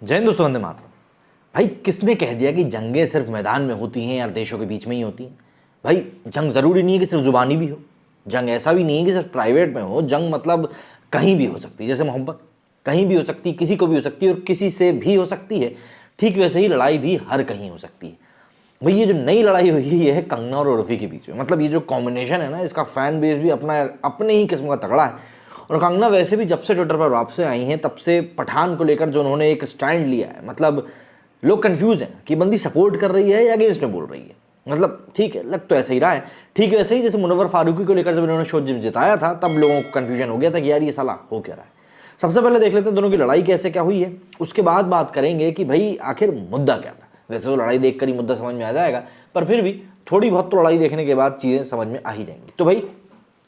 जय हिंद दोस्तों, वंदे मातरम। भाई किसने कह दिया कि जंगें सिर्फ मैदान में होती हैं या देशों के बीच में ही होती हैं? भाई जंग ज़रूरी नहीं है कि सिर्फ ज़ुबानी भी हो। जंग ऐसा भी नहीं है कि सिर्फ प्राइवेट में हो। जंग मतलब कहीं भी हो सकती है। जैसे मोहब्बत कहीं भी हो सकती है, किसी को भी हो सकती है और किसी से भी हो सकती है। ठीक वैसे ही लड़ाई भी हर कहीं हो सकती है। भाई ये जो नई लड़ाई हुई है कंगना और उर्फी के बीच में, मतलब ये जो कॉम्बिनेशन है ना, इसका फैन बेस भी अपने ही किस्म का तगड़ा है। और कंगना वैसे भी जब से ट्विटर पर वापस आई हैं तब से पठान को लेकर जो उन्होंने एक स्टैंड लिया है, मतलब लोग कंफ्यूज हैं कि बंदी सपोर्ट कर रही है या अगेंस्ट में बोल रही है। मतलब ठीक है, लग तो ऐसा ही रहा है। ठीक वैसे ही जैसे मुनव्वर फारूकी को लेकर जब इन्होंने शो जिताया था तब लोगों को कन्फ्यूजन हो गया था कि यार ये साला हो क्या रहा है। सबसे पहले देख लेते हैं दोनों की लड़ाई कैसे क्या हुई है, उसके बाद बात करेंगे कि भाई आखिर मुद्दा क्या था। वैसे तो लड़ाई देखकर ही मुद्दा समझ में आ जाएगा, पर फिर भी थोड़ी बहुत तो लड़ाई देखने के बाद चीज़ें समझ में आ ही जाएंगी। तो भाई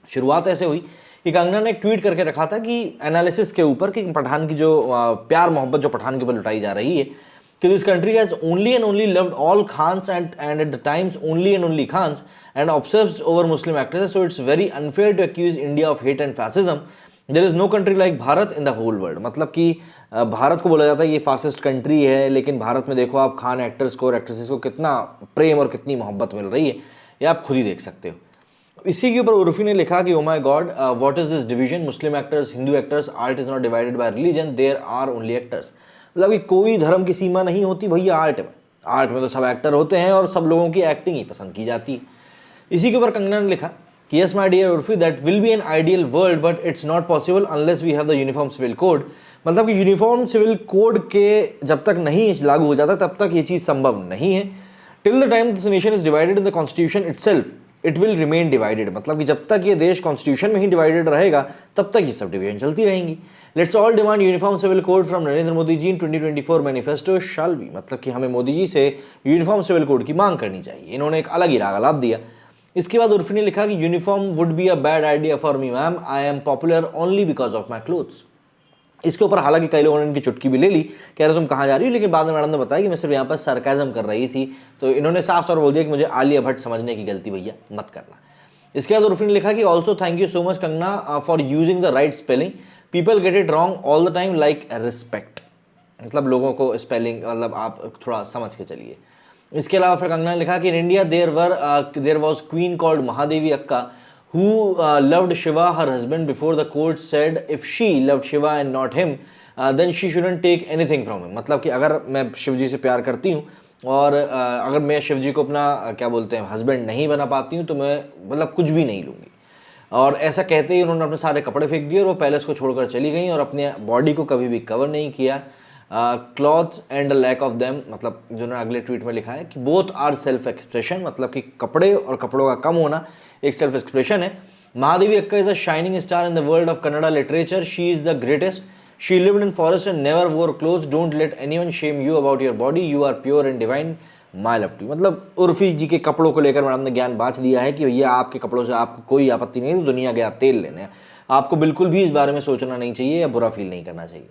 शुरुआत ऐसे हुई कि कंगना ने एक ट्वीट करके रखा था कि एनालिसिस के ऊपर कि पठान की जो प्यार मोहब्बत जो पठान के ऊपर लुटाई जा रही है कि this country has only and only loved all Khans and at the times only and only Khans and obsessed over Muslim actresses, so it's very unfair to accuse India of hate and fascism. There is no country like Bharat in the whole world. मतलब कि भारत को बोला जाता है ये fascist country है, लेकिन भारत में देखो आप खान एक्टर्स को और एक्ट्रेसेस को कितना प्रेम और कितनी मोहब्बत मिल रही है, ये आप खुद ही देख सकते हो। इसी के ऊपर उर्फी ने लिखा कि oh my God, what is this division, Muslim actors, Hindu actors, art is not divided by religion, there are only actors. मतलब कि कोई धर्म की सीमा नहीं होती भैया आर्ट में तो सब एक्टर होते हैं और सब लोगों की एक्टिंग ही पसंद की जाती है। इसी के ऊपर कंगना ने लिखा कि yes my dear Urfi, that will be an ideal world but it's not possible unless we have the uniform civil code. मतलब कि यूनिफॉर्म सिविल कोड के जब तक नहीं लागू हो जाता तब तक ये चीज़ संभव नहीं है। Till the time this nation is divided in the constitution itself it will remain divided. मतलब कि जब तक ये देश कॉन्स्टिट्यूशन में ही डिवाइडेड रहेगा तब तक ये सब डिवीजन चलती रहेंगी। Let's all demand uniform civil code from Narendra Modi ji in 2024 manifesto shall be. मतलब कि हमें मोदी जी से यूनिफॉर्म सिविल कोड की मांग करनी चाहिए। इन्होंने एक अलग ही राग आलाप दिया। इसके बाद उर्फी ने लिखा कि uniform would be a bad idea for me ma'am, I am popular only because of my clothes. इसके ऊपर हालांकि कई लोगों ने इनकी चुटकी भी ले ली, कह रहे तुम कहाँ जा रही हो, लेकिन बाद में मैडम ने बताया कि मैं सिर्फ यहाँ पर सरकाजम कर रही थी। तो इन्होंने साफ तौर बोल दिया कि मुझे आलिया भट्ट समझने की गलती भैया मत करना। इसके बाद उर्फी ने लिखा कि also thank you so much Kangana for using the right spelling, people get it wrong all the time like respect. मतलब लोगों को स्पेलिंग मतलब आप थोड़ा समझ के चलिए। इसके अलावा फिर कंगना ने लिखा कि in India there was queen called Mahadevi Akka who loved Shiva, her husband, before the court said if she loved Shiva and not him, then she shouldn't take anything from him। मतलब कि अगर मैं शिव जी से प्यार करती हूँ और अगर मैं शिव जी को अपना क्या बोलते हैं हस्बैंड नहीं बना पाती हूँ तो मैं मतलब कुछ भी नहीं लूँगी। और ऐसा कहते ही उन्होंने अपने सारे कपड़े फेंक दिए और वो पैलेस को छोड़कर चली गई और अपने बॉडी को कभी भी कवर नहीं किया। Clothes and lack of them, मतलब जिन्होंने अगले ट्वीट में लिखा है कि बोथ आर सेल्फ एक्सप्रेशन। मतलब कि कपड़े और कपड़ों का कम होना एक सेल्फ एक्सप्रेशन है। Mahadevi Akka is a shining star in the world of Kannada literature, she is the greatest, she lived in forest and never wore clothes, don't let anyone shame you about your body, you are pure and divine, my love too. मतलब उर्फी जी के कपड़ों को लेकर madam ने ज्ञान बांट दिया है कि भैया आपके कपड़ों से आपको कोई आपत्ति नहीं है, तो दुनिया गया तेल लेने, आपको बिल्कुल भी इस बारे में सोचना नहीं चाहिए या बुरा फील नहीं करना चाहिए।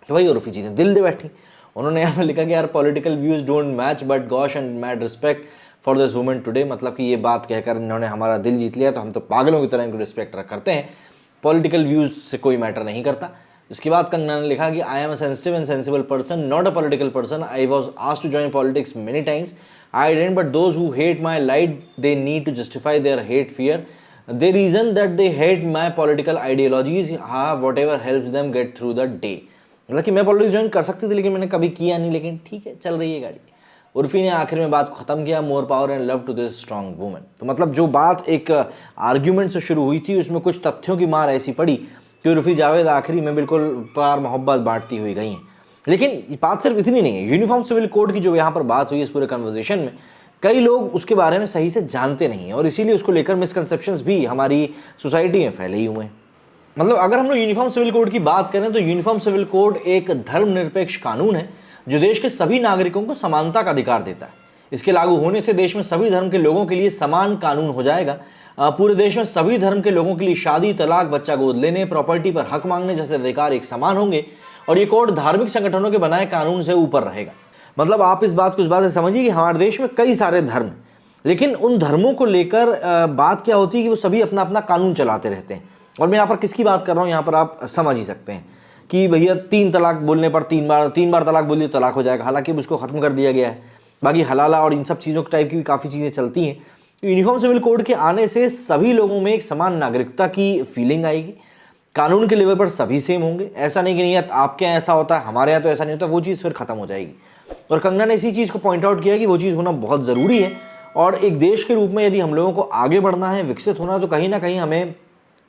तो भाई उर्फी जी ने दिल दे बैठी। उन्होंने यहाँ पे लिखा कि यार political views don't match but gosh and mad respect for this women today. मतलब कि ये बात कहकर इन्होंने हमारा दिल जीत लिया, तो हम तो पागलों की तरह इनको रिस्पेक्ट करते हैं, पॉलिटिकल व्यूज से कोई मैटर नहीं करता। उसके बाद कंगना ने लिखा कि I am a sensitive and sensible person, not a political person, I was asked to join politics many times, I didn't, but those who hate my light they need to justify their hate fear, the reason that they hate my political ideologies whatever helps them get through the day। मतलब कि मैं politics join कर सकती थी लेकिन मैंने कभी किया नहीं, लेकिन ठीक है चल रही है गाड़ी। उर्फी ने आखिर में बात को खत्म किया, more power and love to this strong women. तो मतलब जो बात एक आर्ग्यूमेंट से शुरू हुई थी उसमें कुछ तथ्यों की मार ऐसी पड़ी कि उर्फी जावेद आखिरी में बिल्कुल प्यार मोहब्बत बांटती हुई गई हैं। लेकिन बात सिर्फ इतनी नहीं है, यूनिफॉर्म सिविल कोड की जो यहाँ पर बात हुई इस पूरे कन्वर्सेशन में, कई लोग उसके बारे में सही से जानते नहीं हैं और इसीलिए उसको लेकर मिसकंसेप्शंस भी हमारी सोसाइटी में फैले ही हुए हैं। मतलब अगर हम लोग यूनिफॉर्म सिविल कोड की बात करें तो यूनिफॉर्म सिविल कोड एक धर्मनिरपेक्ष कानून है जो देश के सभी नागरिकों को समानता का अधिकार देता है। इसके लागू होने से देश में सभी धर्म के लोगों के लिए समान कानून हो जाएगा। पूरे देश में सभी धर्म के लोगों के लिए शादी, तलाक, बच्चा गोद लेने, प्रॉपर्टी पर हक मांगने जैसे अधिकार एक समान होंगे और ये कोड धार्मिक संगठनों के बनाए कानून से ऊपर रहेगा। मतलब आप इस बात से समझिए कि हमारे देश में कई सारे धर्म, लेकिन उन धर्मों को लेकर बात क्या होती है कि वो सभी अपना अपना कानून चलाते रहते हैं। और मैं यहाँ पर किसकी बात कर रहा हूँ यहाँ पर आप समझ ही सकते हैं कि भैया 3 तलाक बोलने पर 3 बार तलाक बोलिए तलाक हो जाएगा, हालांकि अब उसको ख़त्म कर दिया गया है। बाकी हलाला और इन सब चीज़ों के टाइप की भी काफ़ी चीज़ें चलती हैं। यूनिफॉर्म सिविल कोड के आने से सभी लोगों में एक समान नागरिकता की फीलिंग आएगी, कानून के लेवल पर सभी सेम होंगे। ऐसा नहीं कि नहीं आपके यहाँ ऐसा होता है हमारे यहाँ तो ऐसा नहीं होता, वो चीज़ फिर खत्म हो जाएगी। और कंगना ने इसी चीज़ को पॉइंट आउट किया कि वो चीज़ होना बहुत ज़रूरी है। और एक देश के रूप में यदि हम लोगों को आगे बढ़ना है, विकसित होना, तो कहीं ना कहीं हमें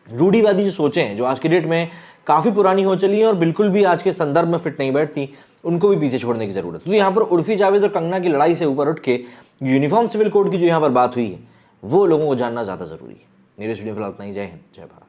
रूढ़िवादी जो सोचें हैं, जो आज की डेट में काफ़ी पुरानी हो चली हैं और बिल्कुल भी आज के संदर्भ में फिट नहीं बैठती, उनको भी पीछे छोड़ने की ज़रूरत है। तो यहाँ पर उर्फी जावेद और कंगना की लड़ाई से ऊपर उठ के यूनिफॉर्म सिविल कोड की जो यहाँ पर बात हुई है, वो लोगों को जानना ज़्यादा ज़रूरी है। मेरे स्टूडियो फिलहाल इतना ही। जय हिंद, जय भारत।